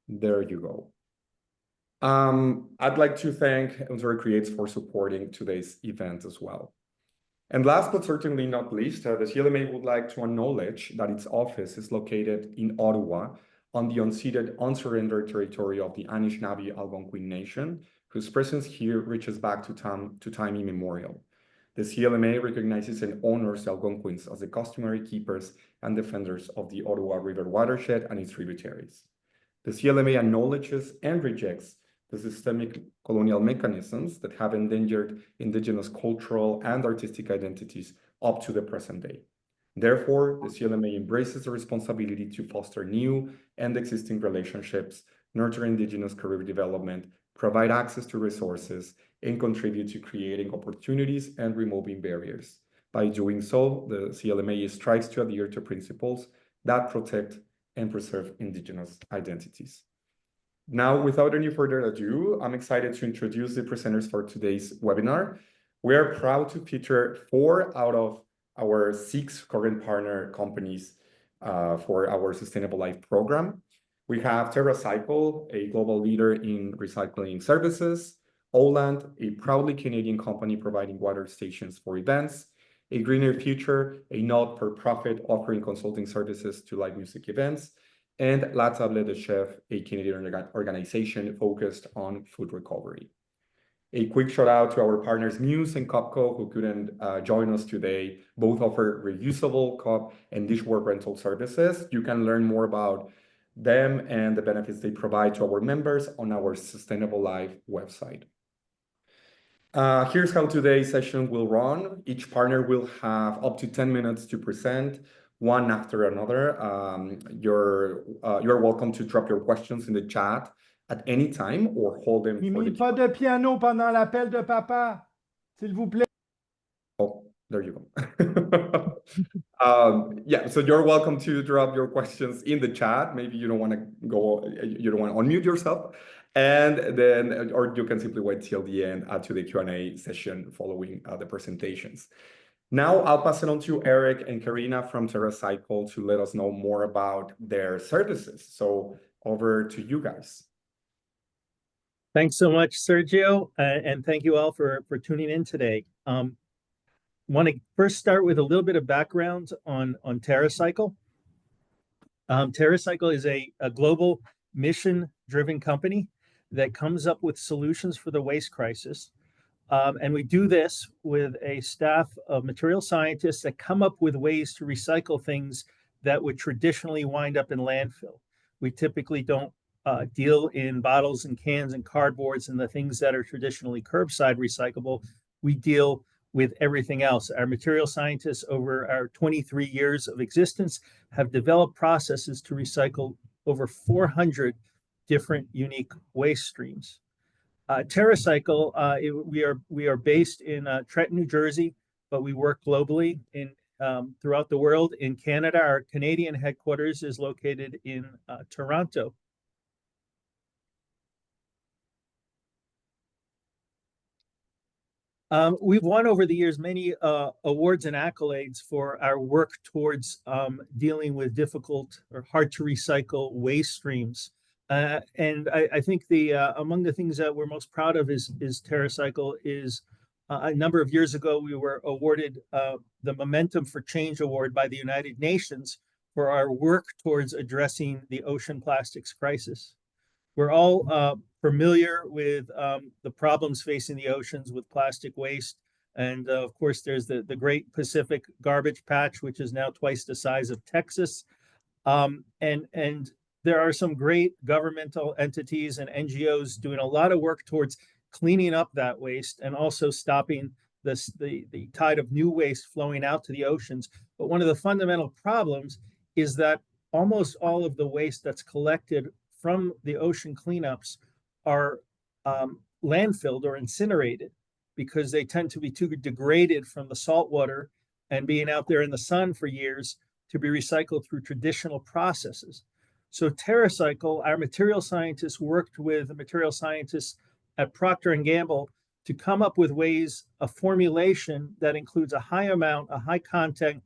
There you go. I'd like to thank Elzora Creates for supporting today's event as well. And last but certainly not least, the CLMA would like to acknowledge that its office is located in Ottawa on the unceded, unsurrendered territory of the Anishinaabe Algonquin Nation, whose presence here reaches back to time immemorial. The CLMA recognizes and honors the Algonquins as the customary keepers and defenders of the Ottawa River watershed and its tributaries. The CLMA acknowledges and rejects the systemic colonial mechanisms that have endangered Indigenous cultural and artistic identities up to the present day. Therefore, the CLMA embraces the responsibility to foster new and existing relationships, nurture Indigenous career development, provide access to resources, and contribute to creating opportunities and removing barriers. By doing so, the CLMA strives to adhere to principles that protect and preserve Indigenous identities. Now, without any further ado, I'm excited to introduce the presenters for today's webinar. We are proud to feature 4 out of our 6 current partner companies for our Sustainable Life program. We have TerraCycle, a global leader in recycling services, Oland, a proudly Canadian company providing water stations for events, A Greener Future, a not-for-profit offering consulting services to live music events, and La Tablée de Chef, a Canadian organization focused on food recovery. A quick shout out to our partners Muse and Copco, who couldn't join us today. Both offer reusable cup and dishware rental services. You can learn more about them and the benefits they provide to our members on our Sustainable Life website. Here's how today's session will run. Each partner will have up to 10 minutes to present, one after another. You're welcome to drop your questions in the chat at any time or hold them for the pas de piano pendant l'appel de papa, s'il vous plaît. Oh, there you go. Yeah, so you're welcome to drop your questions in the chat. Maybe you don't want to unmute yourself. And then, or you can simply wait till the end to the Q&A session following the presentations. Now I'll pass it on to Eric and Karina from TerraCycle to let us know more about their services. So over to you guys. Thanks so much, Sergio, and thank you all for tuning in today. Want to first start with a little bit of background on TerraCycle. TerraCycle is a global mission-driven company that comes up with solutions for the waste crisis. And we do this with a staff of material scientists that come up with ways to recycle things that would traditionally wind up in landfill. We typically don't deal in bottles and cans and cardboards and the things that are traditionally curbside recyclable. We deal with everything else. Our material scientists over our 23 years of existence have developed processes to recycle over 400 different unique waste streams. TerraCycle, we are based in Trenton, New Jersey, but we work globally throughout the world. In Canada, our Canadian headquarters is located in Toronto. We've won over the years many awards and accolades for our work towards dealing with difficult or hard to recycle waste streams. And I think among the things that we're most proud of is TerraCycle is a number of years ago, we were awarded the Momentum for Change Award by the United Nations for our work towards addressing the ocean plastics crisis. We're all familiar with the problems facing the oceans with plastic waste. And of course, there's the Great Pacific Garbage Patch, which is now twice the size of Texas. And there are some great governmental entities and NGOs doing a lot of work towards cleaning up that waste and also stopping the tide of new waste flowing out to the oceans. But one of the fundamental problems is that almost all of the waste that's collected from the ocean cleanups are landfilled or incinerated because they tend to be too degraded from the salt water and being out there in the sun for years to be recycled through traditional processes. So TerraCycle, our material scientists worked with the material scientists at Procter & Gamble to come up with ways, a formulation that includes a high content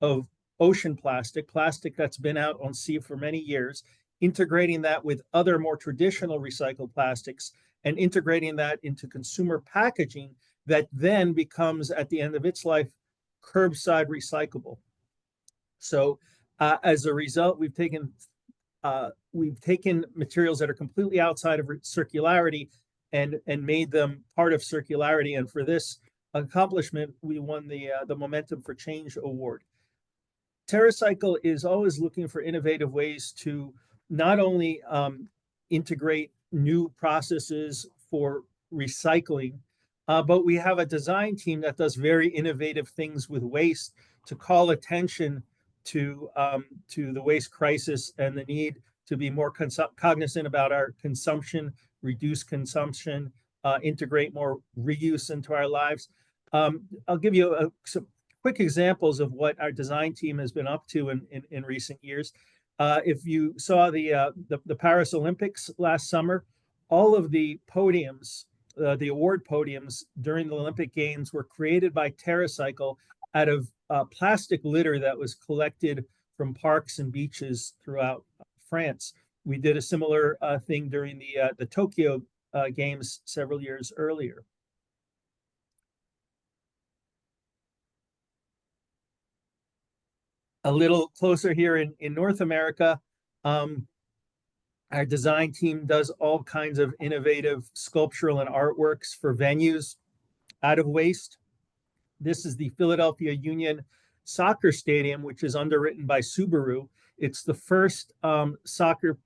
of ocean plastic that's been out on sea for many years, integrating that with other more traditional recycled plastics, and integrating that into consumer packaging that then becomes, at the end of its life, curbside recyclable. So as a result, we've taken materials that are completely outside of circularity and made them part of circularity. And for this accomplishment, we won the Momentum for Change Award. TerraCycle is always looking for innovative ways to not only integrate new processes for recycling, but we have a design team that does very innovative things with waste to call attention to the waste crisis and the need to be more cognizant about our consumption, reduce consumption, integrate more reuse into our lives. I'll give you some quick examples of what our design team has been up to in recent years. If you saw the Paris Olympics last summer, all of the podiums, the award podiums during the Olympic Games were created by TerraCycle out of plastic litter that was collected from parks and beaches throughout France. We did a similar thing during the Tokyo Games several years earlier. A little closer here in North America, our design team does all kinds of innovative sculptural and artworks for venues out of waste. This is the Philadelphia Union Soccer Stadium, which is underwritten by Subaru. It's the first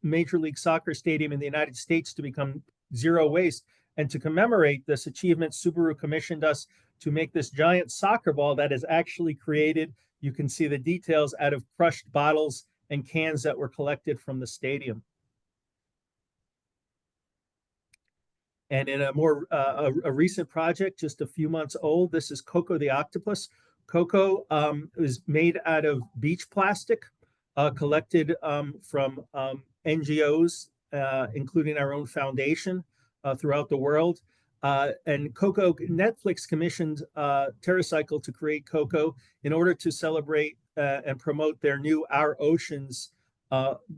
Major League Soccer stadium in the United States to become zero waste. And to commemorate this achievement, Subaru commissioned us to make this giant soccer ball that is actually created. You can see the details out of crushed bottles and cans that were collected from the stadium. And in a more a recent project, just a few months old, this is Coco the octopus. Coco is made out of beach plastic, collected from NGOs, including our own foundation throughout the world. And Coco, Netflix commissioned TerraCycle to create Coco in order to celebrate and promote their new Our Oceans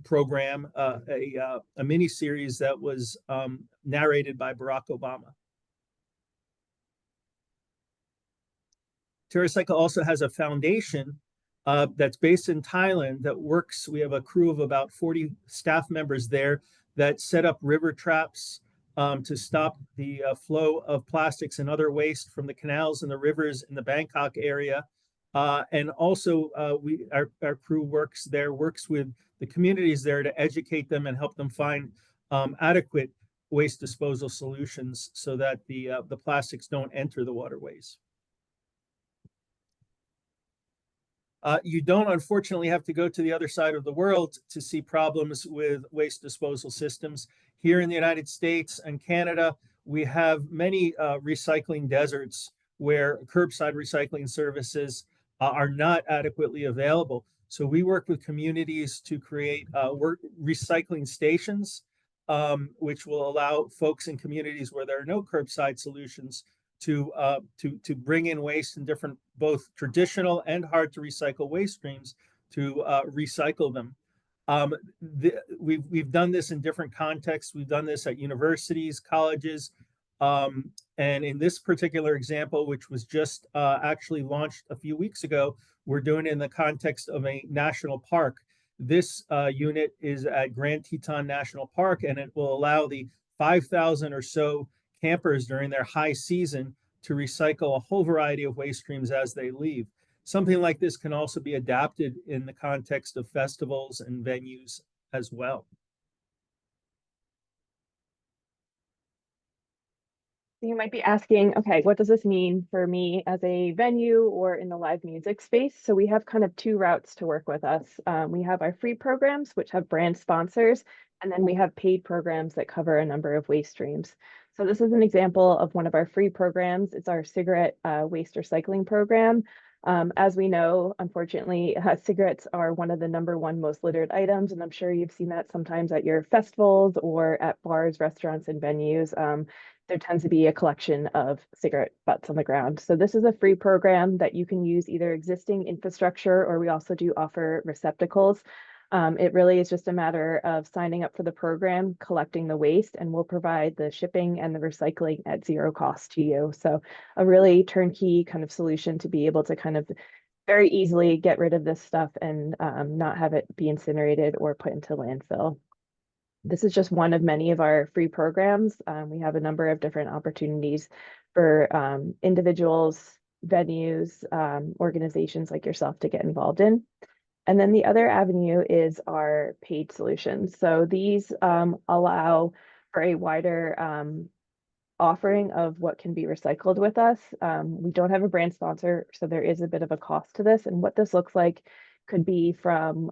program, a mini series that was narrated by Barack Obama. TerraCycle also has a foundation that's based in Thailand that works. We have a crew of about 40 staff members there that set up river traps to stop the flow of plastics and other waste from the canals and the rivers in the Bangkok area. And also our crew works with the communities there to educate them and help them find adequate waste disposal solutions so that the plastics don't enter the waterways. You don't, unfortunately, have to go to the other side of the world to see problems with waste disposal systems. Here in the United States and Canada, we have many recycling deserts where curbside recycling services are not adequately available. So we work with communities to create recycling stations, which will allow folks in communities where there are no curbside solutions to bring in waste in different, both traditional and hard to recycle waste streams to recycle them. We've done this in different contexts. We've done this at universities, colleges, and in this particular example, which was just actually launched a few weeks ago, we're doing it in the context of a national park. This unit is at Grand Teton National Park, and it will allow the 5,000 or so campers during their high season to recycle a whole variety of waste streams as they leave. Something like this can also be adapted in the context of festivals and venues as well. You might be asking, okay, what does this mean for me as a venue or in the live music space? So we have kind of two routes to work with us. We have our free programs, which have brand sponsors, and then we have paid programs that cover a number of waste streams. So this is an example of one of our free programs. It's our cigarette waste recycling program. As we know, unfortunately, cigarettes are one of the #1 most littered items, and I'm sure you've seen that sometimes at your festivals or at bars, restaurants, and venues. There tends to be a collection of cigarette butts on the ground. So this is a free program that you can use either existing infrastructure, or we also do offer receptacles. It really is just a matter of signing up for the program, collecting the waste, and we'll provide the shipping and the recycling at zero cost to you. So a really turnkey kind of solution to be able to kind of very easily get rid of this stuff and not have it be incinerated or put into landfill. This is just one of many of our free programs. We have a number of different opportunities for individuals, venues, organizations like yourself to get involved in. And then the other avenue is our paid solutions. So these allow for a wider offering of what can be recycled with us. We don't have a brand sponsor, so there is a bit of a cost to this. And what this looks like could be from,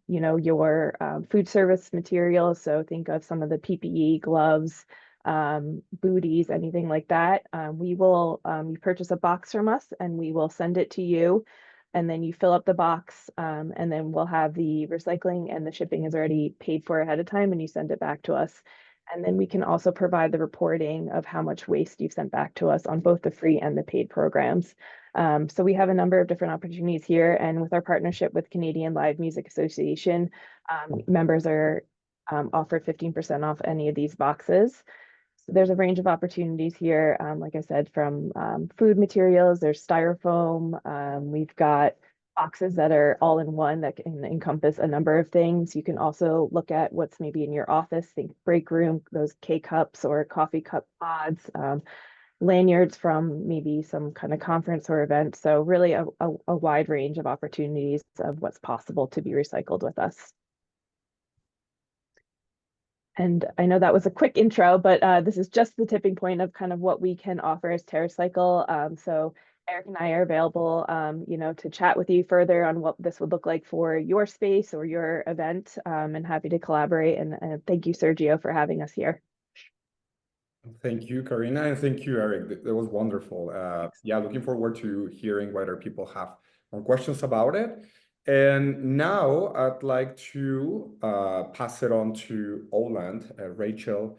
you know, your food service materials. So think of some of the PPE, gloves, booties, anything like that. We will, you purchase a box from us and we will send it to you. And then you fill up the box, and then we'll have the recycling and the shipping is already paid for ahead of time and you send it back to us. And then we can also provide the reporting of how much waste you've sent back to us on both the free and the paid programs. So we have a number of different opportunities here. And with our partnership with Canadian Live Music Association, members are offered 15% off any of these boxes. So there's a range of opportunities here. Like I said, from food materials, there's styrofoam. We've got boxes that are all in one that can encompass a number of things. You can also look at what's maybe in your office, think break room, those K-cups or coffee cup pods, lanyards from maybe some kind of conference or event. So really a wide range of opportunities of what's possible to be recycled with us. And I know that was a quick intro, but this is just the tipping point of kind of what we can offer as TerraCycle. So Eric and I are available, you know, to chat with you further on what this would look like for your space or your event, and happy to collaborate. And thank you, Sergio, for having us here. Thank you, Karina, and thank you, Eric. That was wonderful. Yeah, looking forward to hearing whether people have more questions about it. And now I'd like to pass it on to Oland, Rachel.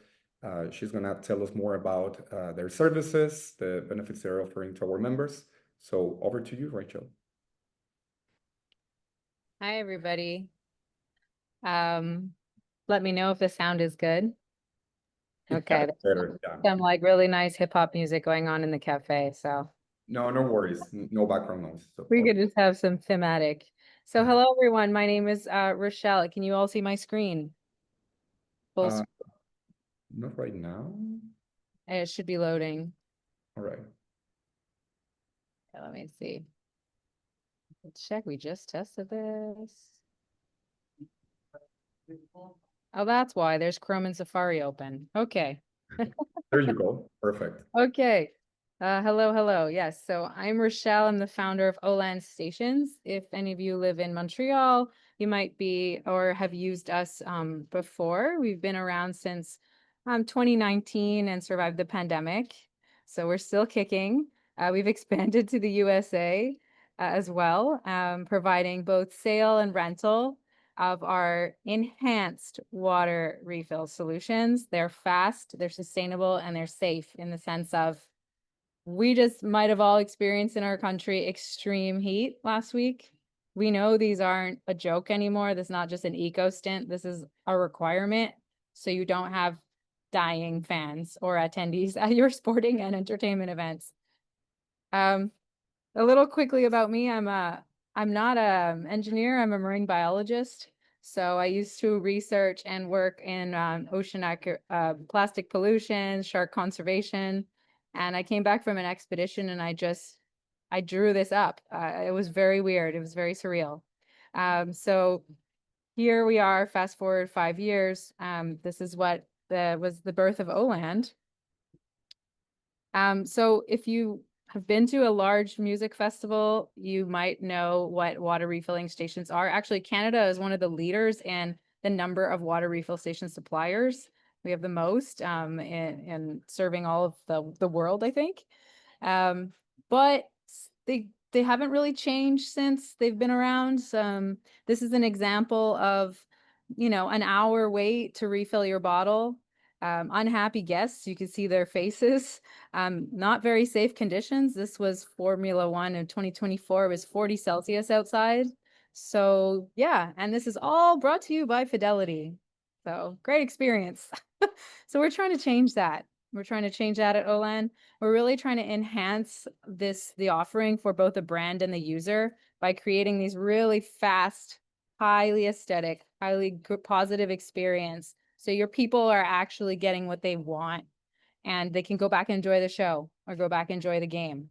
She's going to tell us more about their services, the benefits they're offering to our members. So over to you, Rachel. Hi, everybody. Let me know if the sound is good. Okay, Better, yeah. some like really nice hip hop music going on in the cafe, so No worries. No background noise. So we could just have some thematic. So hello, everyone. My name is Rochelle. Can you all see my screen? Full screen. Not right now. It should be loading. All right. Okay, let me see. Let's check. We just tested this. Oh, that's why there's Chrome and Safari open. Okay. There you go. Perfect. Okay. Hello. Yes. So I'm Rochelle. I'm the founder of Oland Stations. If any of you live in Montreal, you might be or have used us before. We've been around since 2019 and survived the pandemic. So we're still kicking. We've expanded to the USA as well, providing both sale and rental of our enhanced water refill solutions. They're fast, they're sustainable, and they're safe in the sense of we just might have all experienced in our country extreme heat last week. We know these aren't a joke anymore. This is not just an eco stint. This is a requirement. So you don't have dying fans or attendees at your sporting and entertainment events. A little quickly about me. I'm not an engineer. I'm a marine biologist. So I used to research and work in ocean plastic pollution, shark conservation. And I came back from an expedition and I drew this up. It was very weird. It was very surreal. So here we are, fast forward 5 years. This is what was the birth of Oland. So if you have been to a large music festival, you might know what water refilling stations are. Actually, Canada is one of the leaders in the number of water refill station suppliers. We have the most in serving all of the world, I think. But they haven't really changed since they've been around. This is an example of, you know, an hour wait to refill your bottle. Unhappy guests, you can see their faces. Not very safe conditions. This was Formula One in 2024. It was 40 Celsius outside. So yeah, and this is all brought to you by Fidelity. So great experience. So we're trying to change that. We're trying to change that at Olan. We're really trying to enhance the offering for both the brand and the user by creating these really fast, highly aesthetic, highly positive experience. So your people are actually getting what they want and they can go back and enjoy the show or go back and enjoy the game.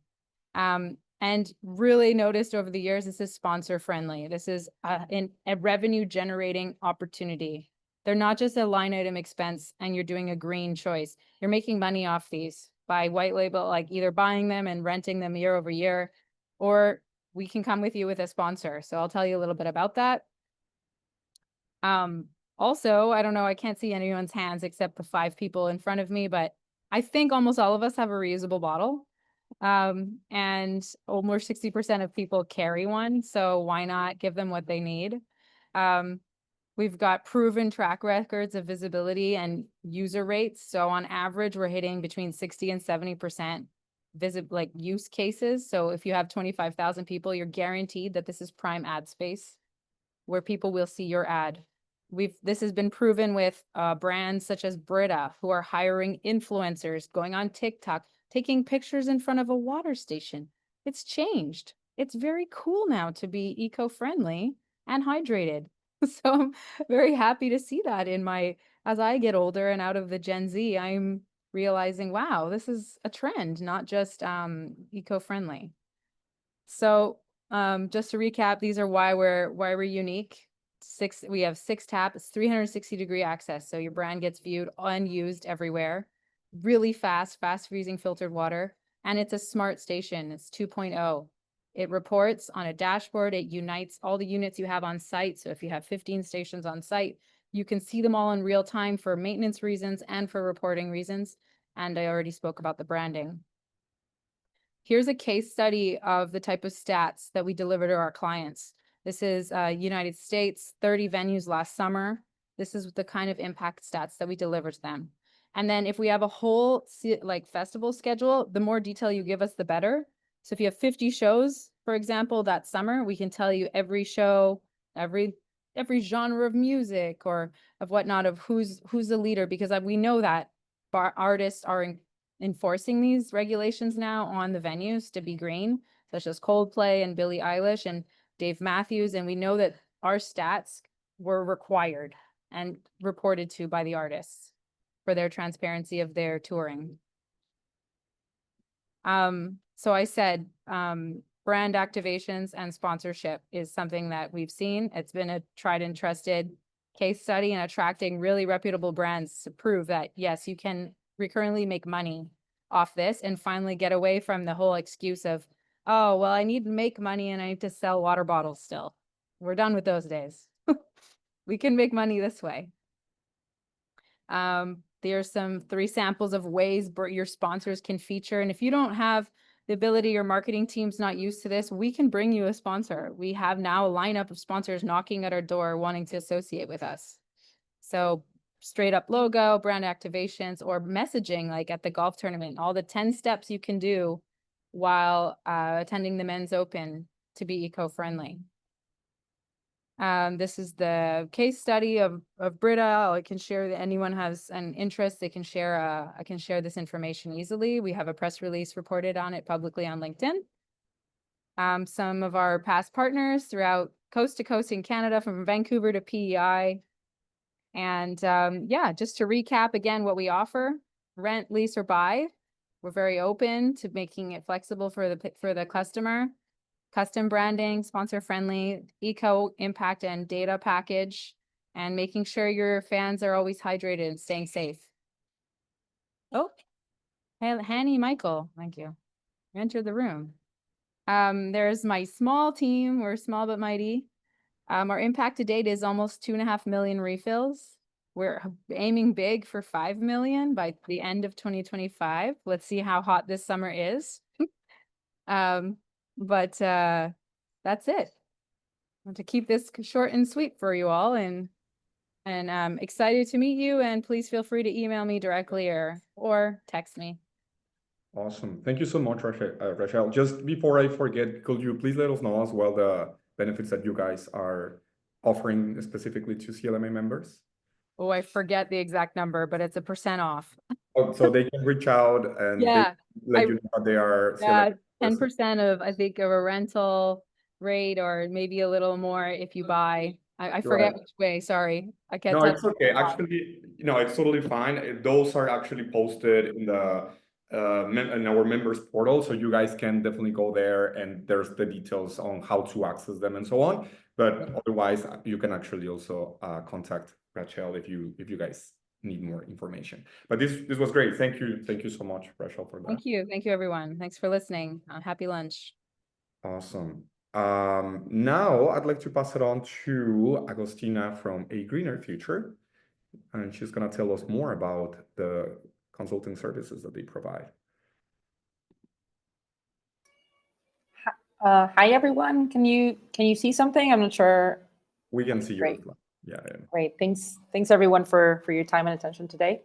And really noticed over the years, this is sponsor friendly. This is a revenue generating opportunity. They're not just a line item expense and you're doing a green choice. You're making money off these by white label, like either buying them and renting them year over year, or we can come with you with a sponsor. So I'll tell you a little bit about that. Also, I don't know, I can't see anyone's hands except the 5 people in front of me, but I think almost all of us have a reusable bottle. And almost 60% of people carry one. So why not give them what they need? We've got proven track records of visibility and user rates. So on average, we're hitting between 60 and 70% use cases. So if you have 25,000 people, you're guaranteed that this is prime ad space where people will see your ad. This has been proven with brands such as Brita, who are hiring influencers, going on TikTok, taking pictures in front of a water station. It's changed. It's very cool now to be eco-friendly and hydrated. So I'm very happy to see that as I get older and out of the Gen Z, I'm realizing, wow, this is a trend, not just eco-friendly. So just to recap, these are why we're unique. We have 6 taps, 360-degree access. So your brand gets viewed unused everywhere. Really fast freezing filtered water. And it's a smart station. It's 2.0. It reports on a dashboard. It unites all the units you have on site. So if you have 15 stations on site, you can see them all in real time for maintenance reasons and for reporting reasons. And I already spoke about the branding. Here's a case study of the type of stats that we deliver to our clients. This is United States, 30 venues last summer. This is the kind of impact stats that we deliver to them. And then if we have a whole festival schedule, the more detail you give us, the better. So if you have 50 shows, for example, that summer, we can tell you every show, every genre of music or of whatnot, of who's the leader, because we know that artists are enforcing these regulations now on the venues to be green, such as Coldplay and Billie Eilish and Dave Matthews. And we know that our stats were required and reported to by the artists for their transparency of their touring. So I said, brand activations and sponsorship is something that we've seen. It's been a tried and trusted case study in attracting really reputable brands to prove that, yes, you can recurrently make money off this and finally get away from the whole excuse of, oh, well, I need to make money and I need to sell water bottles still. We're done with those days. We can make money this way. There's 3 samples of ways your sponsors can feature. And if you don't have the ability, your marketing team's not used to this, we can bring you a sponsor. We have now a lineup of sponsors knocking at our door wanting to associate with us. So straight up logo, brand activations, or messaging, like at the golf tournament, all the 10 steps you can do while attending the Men's Open to be eco-friendly. This is the case study of Brita. I can share that anyone has an interest, they can share, I can share this information easily. We have a press release reported on it publicly on LinkedIn. Some of our past partners throughout coast to coast in Canada, from Vancouver to PEI. And yeah, just to recap again what we offer: rent, lease, or buy. We're very open to making it flexible for the customer. Custom branding, sponsor friendly, eco impact and data package, and making sure your fans are always hydrated and staying safe. Oh, hey, Hanny Michael, thank you. Enter the room. There's my small team. We're small but mighty. Our impact to date is almost 2.5 million refills. We're aiming big for 5 million by the end of 2025. Let's see how hot this summer is. But that's it. I want to keep this short and sweet for you all, and I'm excited to meet you, and please feel free to email me directly or text me. Awesome. Thank you so much, Rachel. Just before I forget, could you please let us know as well benefits that you guys are offering specifically to CLMA members? Oh, I forget the exact number, but it's a % off. Oh, so they can reach out and Yeah, let I- you know that they are Yeah, CLMA 10% of, I think, of a rental rate, or maybe a little more if you buy. I forget Right. which way, sorry. I can't No, tell. it's okay. Actually, it's totally fine. Those are actually posted in the in our members portal, so you guys can definitely go there, and there's the details on how to access them and so on. But otherwise, you can actually also contact Rachel if you guys need more information. But this was great. Thank you so much, Rachel, for that. Thank you, everyone. Thanks for listening. Happy lunch. Awesome. Now I'd like to pass it on to Agostina from A Greener Future, and she's going to tell us more about the consulting services that they provide. Hi everyone. Can you see something? I'm not sure. We can see Great. your yeah. Great. Thanks everyone for your time and attention today.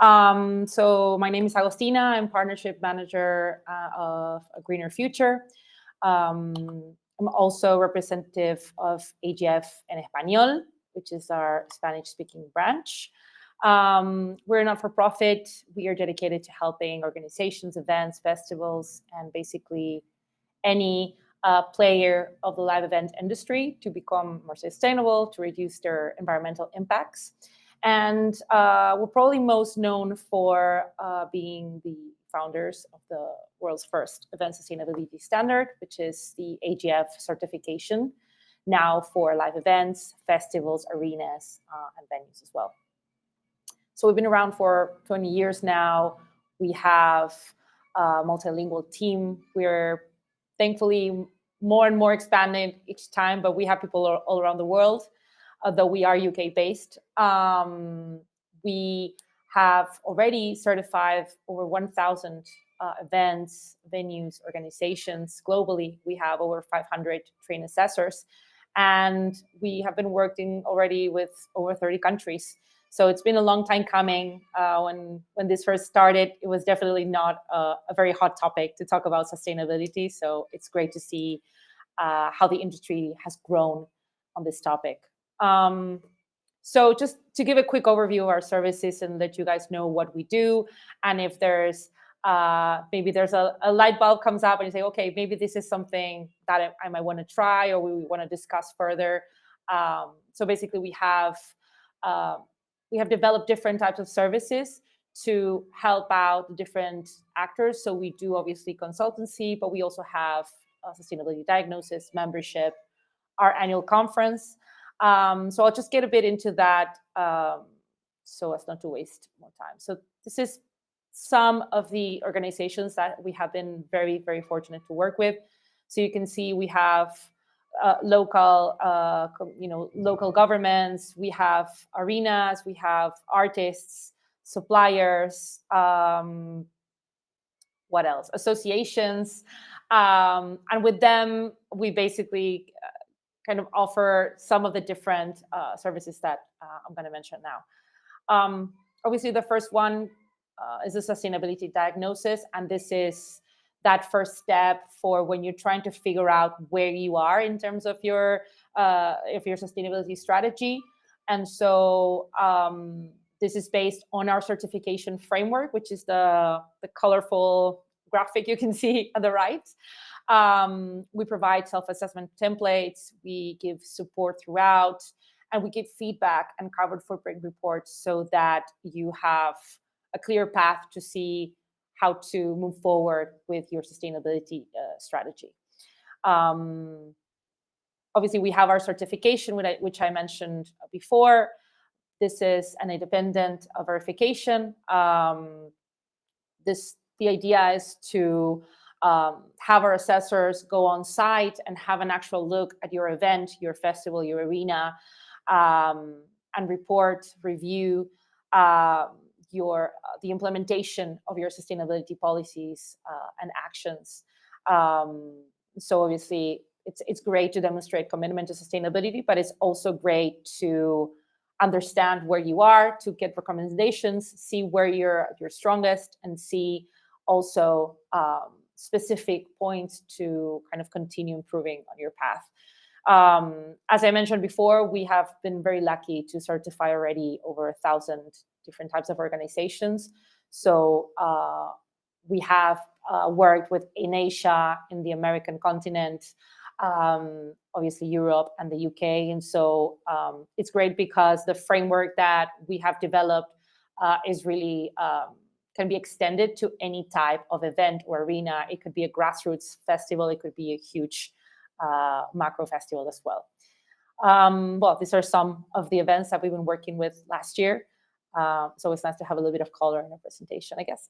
So my name is Agostina. I'm partnership manager of A Greener Future. I'm also representative of AGF en Español, which is our Spanish-speaking branch. We're a not-for-profit. We are dedicated to helping organizations, events, festivals, and basically any player of the live event industry to become more sustainable, to reduce their environmental impacts. And we're probably most known for being the founders of the world's first event sustainability standard, which is the AGF certification, now for live events, festivals, arenas, and venues as well. So we've been around for 20 years now. We have a multilingual team. We're thankfully more and more expanded each time, but we have people all around the world, though we are UK-based. We have already certified over 1,000 events, venues, organizations globally. We have over 500 trained assessors, and we have been working already with over 30 countries. So it's been a long time coming. When this first started, it was definitely not a very hot topic to talk about sustainability. So it's great to see how the industry has grown on this topic. So just to give a quick overview of our services and let you guys know what we do, and if there's maybe there's a light bulb comes up and you say, okay, maybe this is something that I might want to try or we want to discuss further. So basically we have developed different types of services to help out the different actors. So we do obviously consultancy, but we also have sustainability diagnosis, membership, our annual conference. So I'll just get a bit into that so as not to waste more time. So this is some of the organizations that we have been very, very fortunate to work with. So you can see we have local governments, we have arenas, we have artists, suppliers, what else? Associations. And with them, we basically kind of offer some of the different services that I'm going to mention now. Obviously, the first one is a sustainability diagnosis, and this is that first step for when you're trying to figure out where you are in terms of your sustainability strategy. And so this is based on our certification framework, which is the colorful graphic you can see on the right. We provide self-assessment templates, we give support throughout, and we give feedback and carbon footprint reports so that you have a clear path to see how to move forward with your sustainability strategy. Obviously, we have our certification, which I mentioned before. This is an independent verification. The idea is to have our assessors go on site and have an actual look at your event, your festival, your arena, and report, review the implementation of your sustainability policies and actions. So obviously, it's great to demonstrate commitment to sustainability, but it's also great to understand where you are, to get recommendations, see where you're strongest, and see also specific points to kind of continue improving on your path. As I mentioned before, we have been very lucky to certify already over 1,000 different types of organizations. So we have worked in Asia, in the American continent, obviously Europe and the UK. And so it's great because the framework that we have developed is really can be extended to any type of event or arena. It could be a grassroots festival. It could be a huge macro festival as well. Well, these are some of the events that we've been working with last year. So it's nice to have a little bit of color in our presentation, I guess.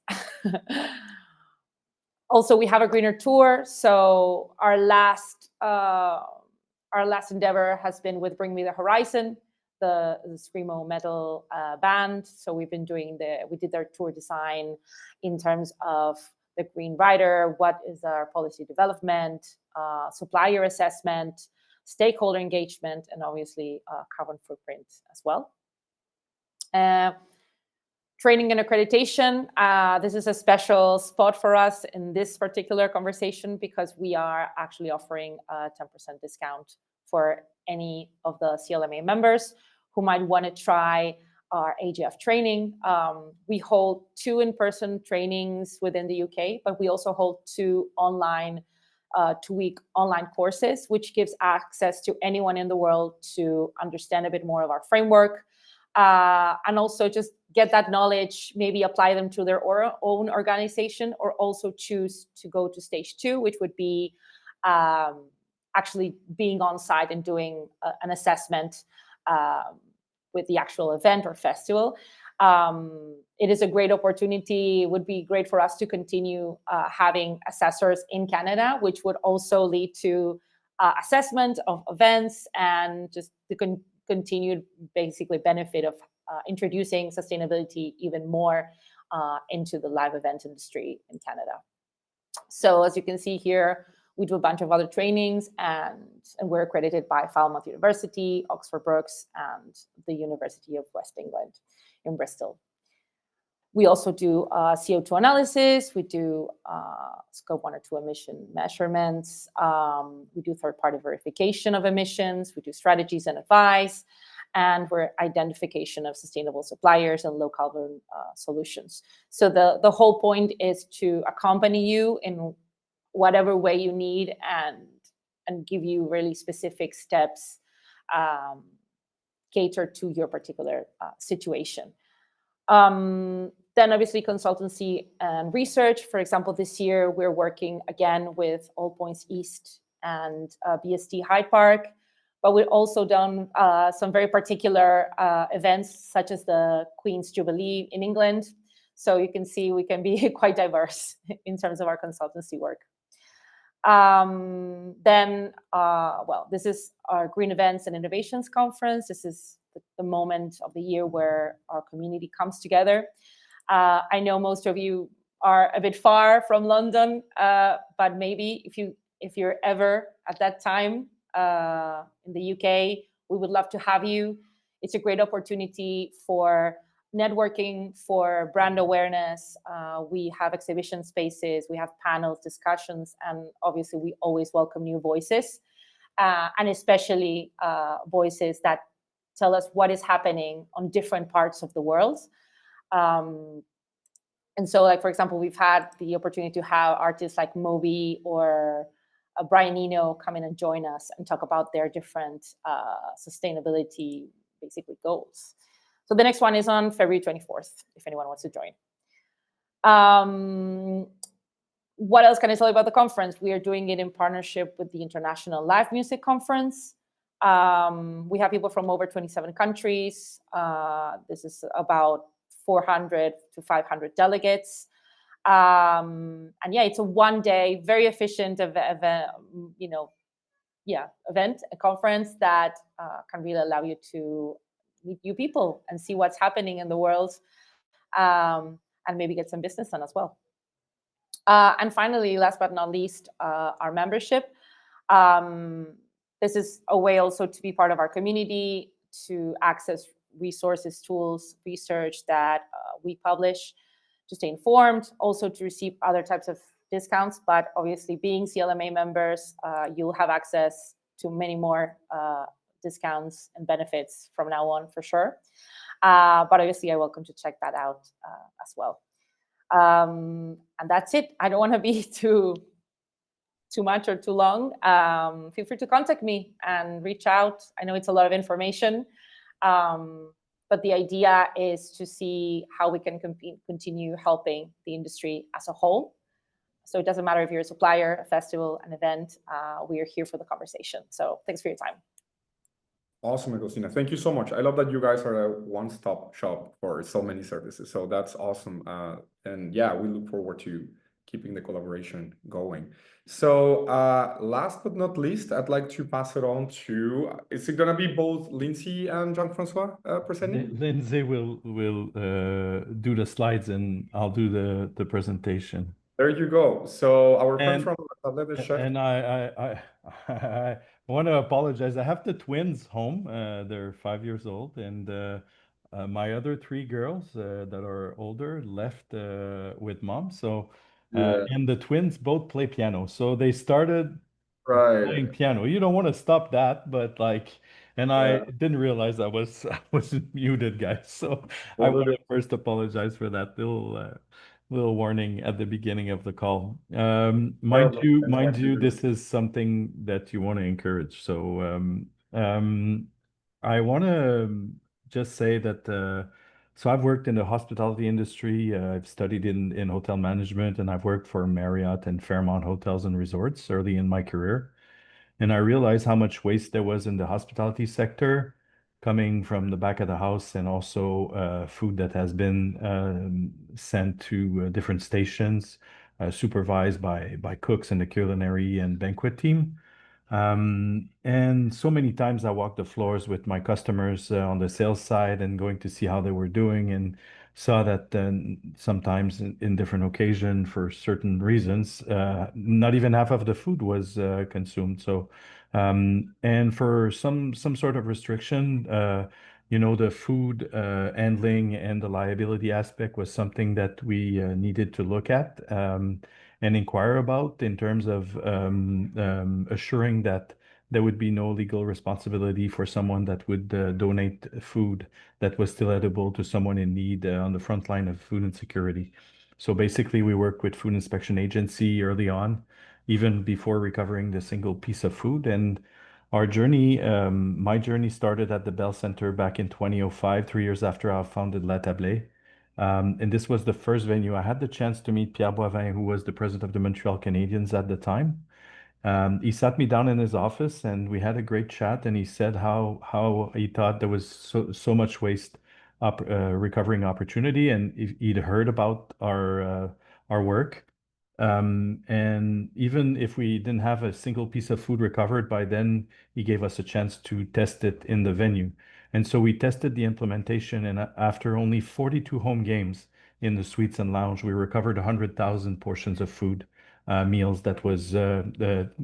Also, we have a greener tour. So our last endeavor has been with Bring Me the Horizon, the screamo metal band. So we've been doing we did their tour design in terms of the green rider, what is our policy development, supplier assessment, stakeholder engagement, and obviously carbon footprint as well. Training and accreditation. This is a special spot for us in this particular conversation because we are actually offering a 10% discount for any of the CLMA members who might want to try our AGF training. We hold 2 in-person trainings within the UK, but we also hold 2 online, 2-week online courses, which gives access to anyone in the world to understand a bit more of our framework, and also just get that knowledge, maybe apply them to their own organization, or also choose to go to stage 2, which would be actually being on site and doing an assessment with the actual event or festival. It is a great opportunity. It would be great for us to continue having assessors in Canada, which would also lead to assessment of events and just the continued basically benefit of introducing sustainability even more into the live event industry in Canada. So as you can see here, we do a bunch of other trainings, and we're accredited by Falmouth University, Oxford Brookes, and the University of West England in Bristol. We also do CO2 analysis. We do scope 1 or 2 emission measurements. We do third-party verification of emissions. We do strategies and advice. And we're identification of sustainable suppliers and low carbon solutions. So the whole point is to accompany you in whatever way you need and give you really specific steps catered to your particular situation. Then obviously consultancy and research. For example, this year we're working again with All Points East and BST Hyde Park, but we've also done some very particular events such as the Queen's Jubilee in England. So you can see we can be quite diverse in terms of our consultancy work. Well, this is our Green Events and Innovations Conference. This is the moment of the year where our community comes together. I know most of you are a bit far from London, but maybe if you're ever at that time in the UK, we would love to have you. It's a great opportunity for networking, for brand awareness. We have exhibition spaces, we have panels, discussions, and obviously we always welcome new voices, and especially voices that tell us what is happening on different parts of the world. And so, like, for example, we've had the opportunity to have artists like Moby or Brian Eno come in and join us and talk about their different sustainability, basically, goals. So the next one is on February 24th, if anyone wants to join. What else can I tell you about the conference? We are doing it in partnership with the International Live Music Conference. We have people from over 27 countries. This is about 400 to 500 delegates. And yeah, it's a one-day, very efficient event, a conference that can really allow you to meet new people and see what's happening in the world, and maybe get some business done as well. And finally, last but not least, our membership. This is a way also to be part of our community, to access resources, tools, research that we publish, to stay informed, also to receive other types of discounts. But obviously, being CLMA members, you'll have access to many more discounts and benefits from now on for sure. But obviously, you're welcome to check that out as well. And that's it. I don't want to be too much or too long. Feel free to contact me and reach out. I know it's a lot of information, but the idea is to see how we can continue helping the industry as a whole. So it doesn't matter if you're a supplier, a festival, an event, we are here for the conversation. So thanks for your time. Awesome, Agostina. Thank you so much. I love that you guys are a one-stop shop for so many services. So that's awesome. And yeah, we look forward to keeping the collaboration going. So last but not least, I'd like to pass it on to, is it going to be both Lindsay and Jean-François presenting? Lindsay will do the slides and I'll do the presentation. There you go. So our friend from Tablée, Chef. And I want to apologize. I have the twins home. They're 5 years old, and my other 3 girls that are older left with mom. So and the twins both play piano. So they started playing piano. You don't want to stop that, but like, and I didn't realize I wasn't muted, guys. So I want to first apologize for that little warning at the beginning of the call. Mind you, this is something that you want to encourage. So I want to just say that so I've worked in the hospitality industry. I've studied in hotel management, and I've worked for Marriott and Fairmont Hotels and Resorts early in my career. And I realized how much waste there was in the hospitality sector coming from the back of the house, and also food that has been sent to different stations, supervised by cooks and the culinary and banquet team. And so many times I walked the floors with my customers on the sales side and going to see how they were doing, and saw that sometimes in different occasions for certain reasons, not even half of the food was consumed. So, and for some sort of restriction, you know, the food handling and the liability aspect was something that we needed to look at and inquire about in terms of assuring that there would be no legal responsibility for someone that would donate food that was still edible to someone in need on the front line of food insecurity. So basically, we worked with Food Inspection Agency early on, even before recovering the single piece of food. And our journey, my journey started at the Bell Center back in 2005, 3 years after I founded La Tablée. And this was the first venue. I had the chance to meet Pierre Boivin, who was the president of the Montreal Canadiens at the time. He sat me down in his office and we had a great chat, and he said how he thought there was so much waste recovering opportunity, and he'd heard about our work. And even if we didn't have a single piece of food recovered by then, he gave us a chance to test it in the venue. And so we tested the implementation, and after only 42 home games in the suites and lounge, we recovered 100,000 portions of food, meals that was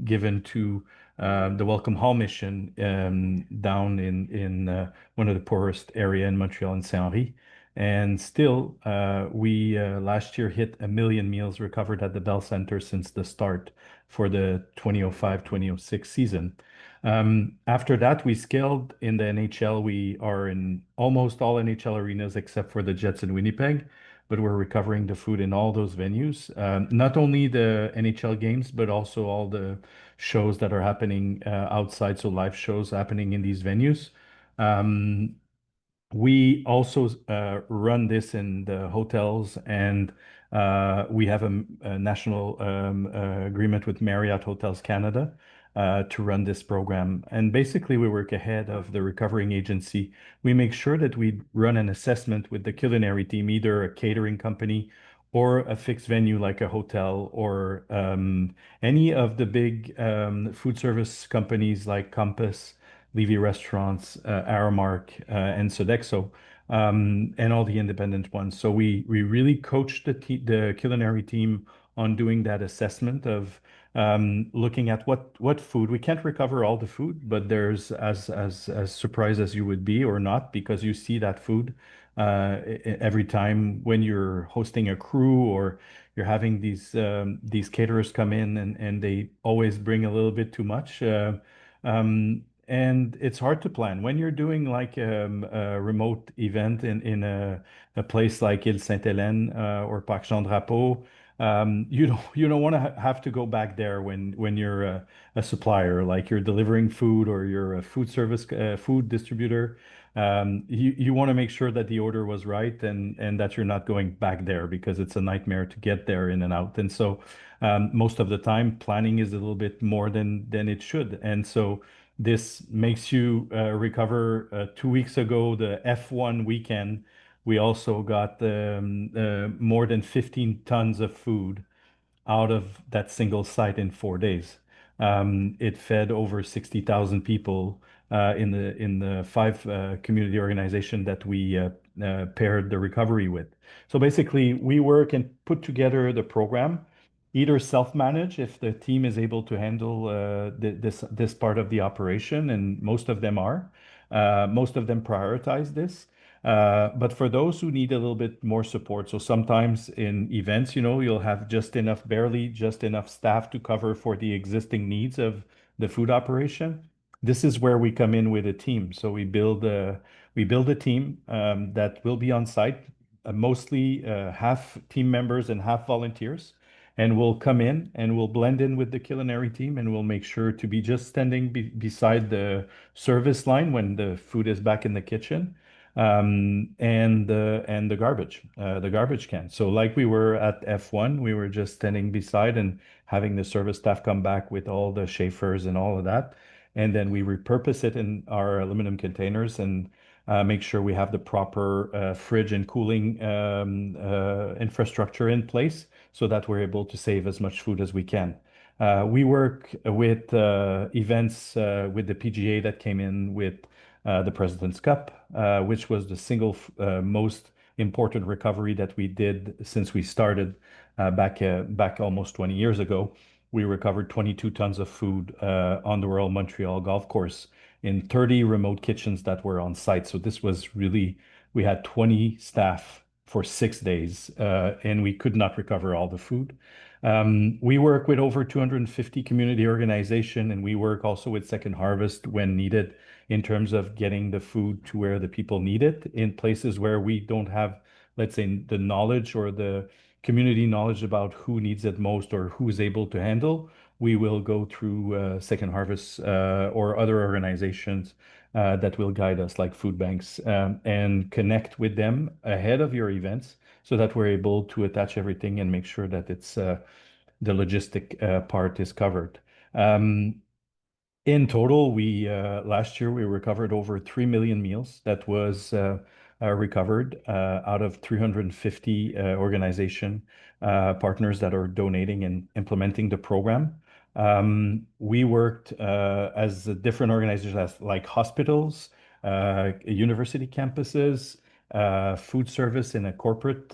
given to the Welcome Hall mission down in one of the poorest area in Montreal and Saint-Henri. And still, we last year hit 1 million meals recovered at the Bell Center since the start for the 2005-2006 season. After that, we scaled in the NHL. We are in almost all NHL arenas except for the Jets in Winnipeg, but we're recovering the food in all those venues. Not only the NHL games, but also all the shows that are happening outside, so live shows happening in these venues. We also run this in the hotels, and we have a national agreement with Marriott Hotels Canada to run this program. And basically, we work ahead of the recovering agency. We make sure that we run an assessment with the culinary team, either a catering company or a fixed venue like a hotel, or any of the big food service companies like Compass, Levy Restaurants, Aramark, and Sodexo, and all the independent ones. So we really coach the culinary team on doing that assessment of looking at what food. We can't recover all the food, but there's as surprised as you would be or not, because you see that food every time when you're hosting a crew or you're having these caterers come in, and they always bring a little bit too much. And it's hard to plan when you're doing like a remote event in a place like Île Sainte-Hélène or Parc Jean Drapeau. You don't want to have to go back there when you're a supplier, like you're delivering food or you're a food service food distributor. You want to make sure that the order was right and that you're not going back there because it's a nightmare to get there in and out. And so most of the time, planning is a little bit more than it should. And so this makes you recover. 2 weeks ago, the F1 weekend, we also got more than 15 tons of food out of that single site in 4 days. It fed over 60,000 people in the five community organization that we paired the recovery with. So basically, we work and put together the program, either self-manage if the team is able to handle this part of the operation, and most of them are. Most of them prioritize this. But for those who need a little bit more support, so sometimes in events, you'll have barely just enough staff to cover for the existing needs of the food operation. This is where we come in with a team. So we build a team that will be on site, mostly half team members and half volunteers. And we'll come in and we'll blend in with the culinary team and we'll make sure to be just standing beside the service line when the food is back in the kitchen and the garbage can. So like we were at F1, we were just standing beside and having the service staff come back with all the Schaefers and all of that. And then we repurpose it in our aluminum containers and make sure we have the proper fridge and cooling infrastructure in place so that we're able to save as much food as we can. We work with events with the PGA that came in with the President's Cup, which was the single most important recovery that we did since we started back almost 20 years ago. We recovered 22 tons of food on the Royal Montreal Golf Course in 30 remote kitchens that were on site. So this was really, we had 20 staff for 6 days, and we could not recover all the food. We work with over 250 community organizations, and we work also with Second Harvest when needed in terms of getting the food to where the people need it in places where we don't have, let's say, the knowledge or the community knowledge about who needs it most or who's able to handle. We will go through Second Harvest or other organizations that will guide us, like food banks, and connect with them ahead of your events so that we're able to attach everything and make sure that it's the logistic part is covered. In total, last year we recovered over 3 million meals. That was recovered out of 350 organization partners that are donating and implementing the program. We worked as different organizations like hospitals, university campuses, food service in a corporate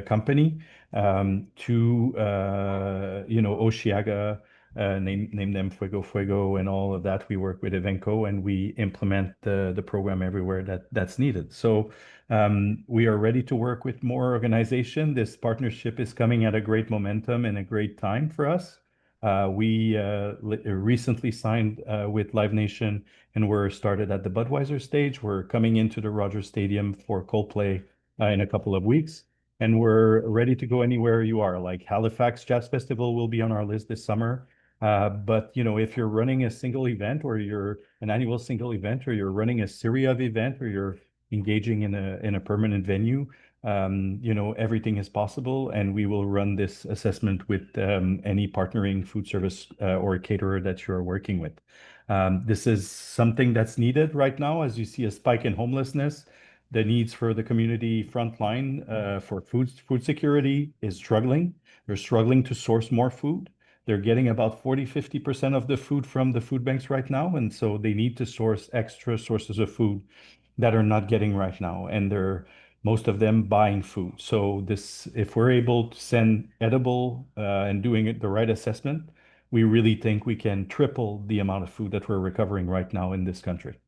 company, to Osheaga, name them Fuego, and all of that. We work with Evenco and we implement the program everywhere that's needed. So we are ready to work with more organization. This partnership is coming at a great momentum and a great time for us. We recently signed with Live Nation and we're started at the Budweiser stage. We're coming into the Rogers Stadium for Coldplay in a couple of weeks. And we're ready to go anywhere you are. Like Halifax Jazz Festival will be on our list this summer. But if you're running a single event or you're an annual single event or you're running a series of events or you're engaging in a permanent venue, everything is possible, and we will run this assessment with any partnering food service or caterer that you're working with. This is something that's needed right now as you see a spike in homelessness. The needs for the community frontline for food security is struggling. They're struggling to source more food. They're getting about 40–50% of the food from the food banks right now. And so they need to source extra sources of food that are not getting right now. And most of them buying food. So if we're able to send edible and doing it the right assessment, we really think we can triple the amount of food that we're recovering right now in this country.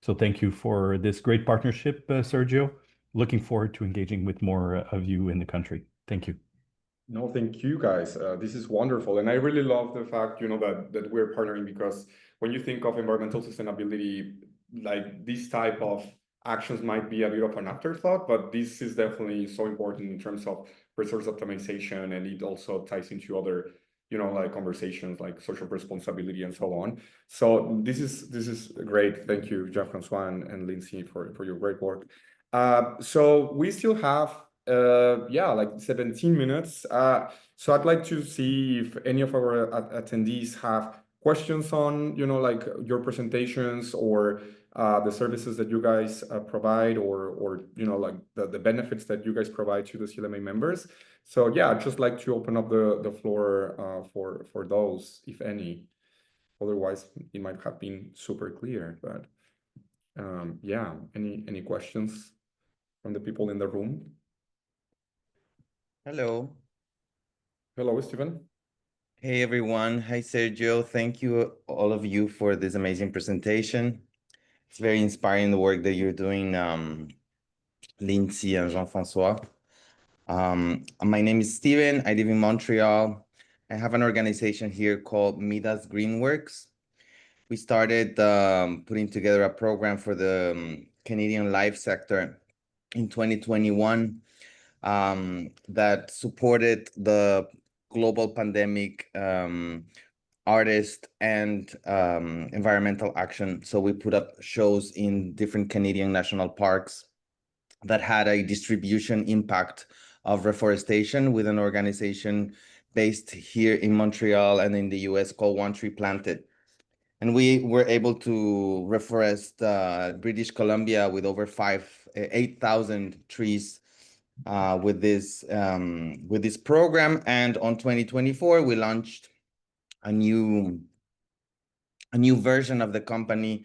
So thank you for this great partnership, Sergio. Looking forward to engaging with more of you in the country. Thank you. No, thank you guys. This is wonderful. And I really love the fact, that we're partnering because when you think of environmental sustainability, like this type of actions might be a bit of an afterthought, but this is definitely so important in terms of resource optimization, and it also ties into other, you know, like conversations like social responsibility and so on. So this is great. Thank you, Jean-François and Lindsay for your great work. So we still have like 17 minutes. So I'd like to see if any of our attendees have questions on, you know, like your presentations or the services that you guys provide, or you know, like the benefits that you guys provide to the CLMA members. So yeah, I'd just like to open up the floor for those, if any. Otherwise, it might have been super clear, but yeah, any questions from the people in the room? Hello. Hello, Stephen. Hey, everyone. Hi, Sergio. Thank you, all of you, for this amazing presentation. It's very inspiring, the work that you're doing, Lindsay and Jean-François. My name is Steven. I live in Montreal. I have an organization here called Midas Greenworks. We started putting together a program for the Canadian live sector in 2021 that supported the global pandemic, artist and environmental action. So we put up shows in different Canadian national parks that had a distribution impact of reforestation with an organization based here in Montreal and in the US called One Tree Planted. And we were able to reforest British Columbia with over 8,000 trees with this program. And on 2024, we launched a new version of the company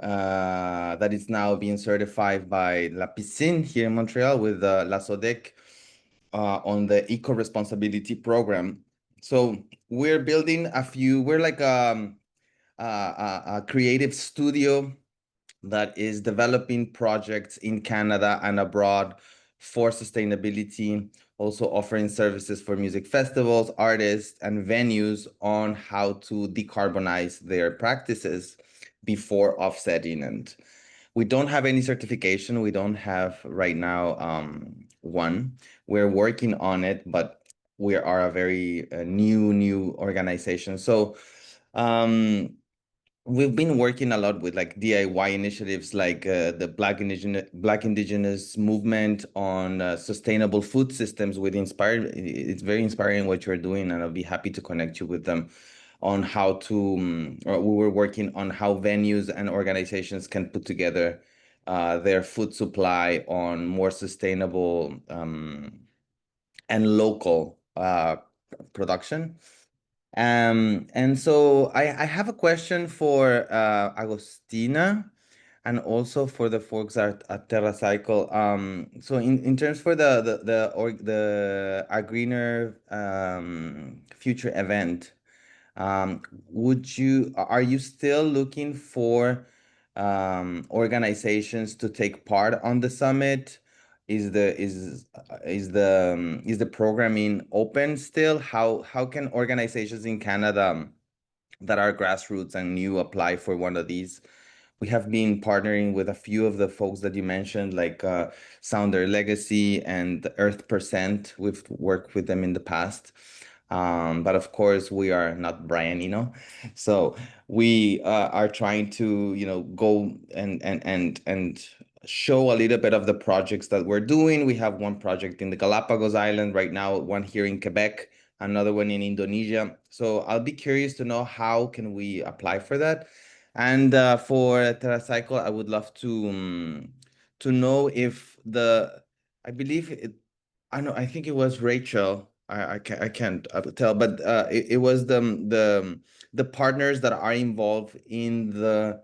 that is now being certified by La Piscine here in Montreal with La Sodec on the eco-responsibility program. So we're building we're like a creative studio that is developing projects in Canada and abroad for sustainability, also offering services for music festivals, artists, and venues on how to decarbonize their practices before offsetting. And we don't have any certification. We don't have right now one. We're working on it, but we are a very new organization. So we've been working a lot with like DIY initiatives like the Black Indigenous movement on sustainable food systems with it's very inspiring what you're doing, and I'll be happy to connect you with them on how to, we were working on how venues and organizations can put together their food supply on more sustainable and local production. And so I have a question for Agostina and also for the folks at TerraCycle. So in terms for the A Greener Future event, are you still looking for organizations to take part on the summit? Is the programming open still? How can organizations in Canada that are grassroots and new apply for one of these? We have been partnering with a few of the folks that you mentioned, like Sounder Legacy and Earth Percent. We've worked with them in the past. But of course, we are not Brian Eno. So we are trying to, go and show a little bit of the projects that we're doing. We have one project in the Galapagos Island right now, one here in Quebec, another one in Indonesia. So I'll be curious to know how can we apply for that. And for TerraCycle, I would love to know if I believe it, I think it was Rachel. I can't tell, but it was the partners that are involved in the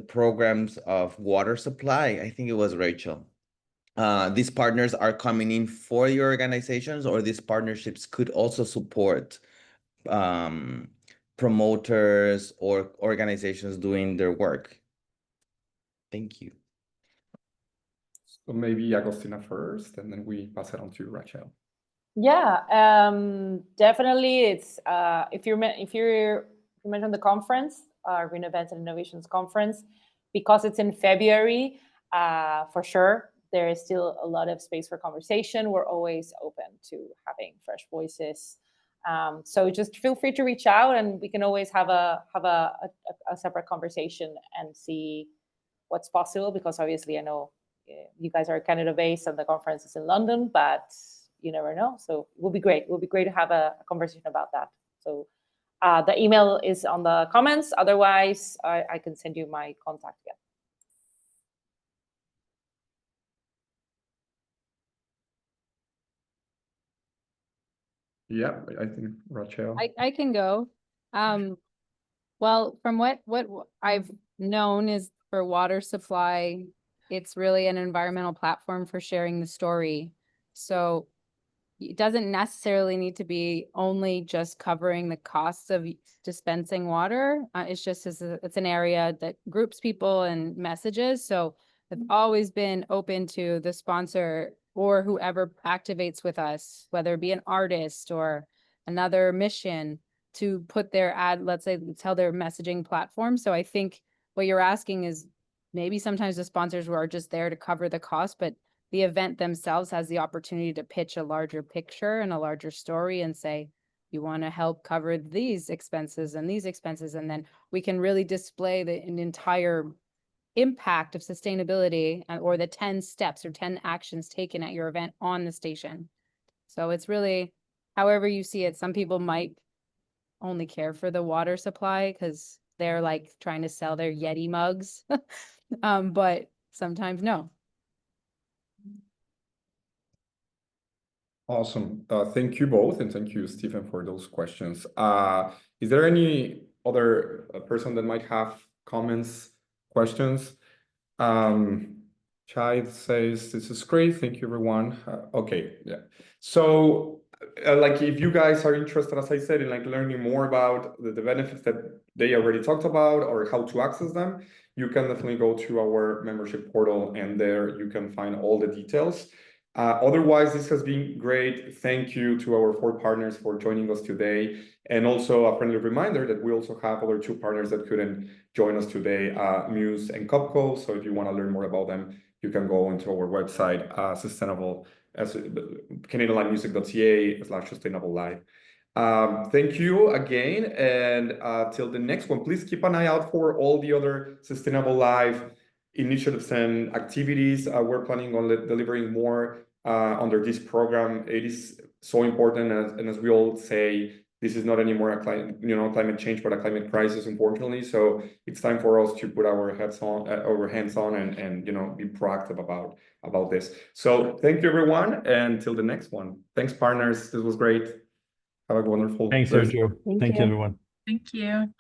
programs of water supply. I think it was Rachel. These partners are coming in for your organizations, or these partnerships could also support promoters or organizations doing their work. Thank you. So maybe Agostina first, and then we pass it on to Rachel. Yeah, definitely. It's if you mentioned the conference, Green Events and Innovations Conference. Because it's in February, for sure, there is still a lot of space for conversation. We're always open to having fresh voices. So just feel free to reach out, and we can always have a separate conversation and see what's possible, because obviously I know you guys are Canada based and the conference is in London, but you never know. So it will be great. It will be great to have a conversation about that. So the email is on the comments. Otherwise, I can send you my contact again. Yeah, I think Rachel. I can go. Well, from what I've known is for water supply, it's really an environmental platform for sharing the story. So it doesn't necessarily need to be only just covering the costs of dispensing water. It's just it's an area that groups people and messages. So I've always been open to the sponsor or whoever activates with us, whether it be an artist or another mission, to put their let's tell their messaging platform. So I think what you're asking is maybe sometimes the sponsors are just there to cover the cost, but the event themselves has the opportunity to pitch a larger picture and a larger story and say, you want to help cover these expenses, and then we can really display an entire impact of sustainability or the 10 steps or 10 actions taken at your event on the station. So it's really however you see it. Some people might only care for the water supply because they're like trying to sell their Yeti mugs, but sometimes no. Awesome. Thank you both, and thank you, Stephen, for those questions. Is there any other person that might have comments, questions? Chai says, this is great. Thank you, everyone. Okay, yeah. So, like, if you guys are interested, as I said, in like learning more about the benefits that they already talked about or how to access them, you can definitely go to our membership portal, and there you can find all the details. Otherwise, this has been great. Thank you to our 4 partners for joining us today. And also a friendly reminder that we also have other 2 partners that couldn't join us today, Muse and Copco. So if you want to learn more about them, you can go into our website, CanadianLiveMusic.ca/sustainable-live. Thank you again. And till the next one, please keep an eye out for all the other Sustainable Live initiatives and activities. We're planning on delivering more under this program. It is so important, and as we all say, this is not anymore a climate change, but a climate crisis, unfortunately. So it's time for us to put our hands on and be proactive about this. So thank you, everyone, and till the next one. Thanks, partners. This was great. Have a wonderful Thanks, day. Sergio. Thank Thank you, you. everyone. Thank you.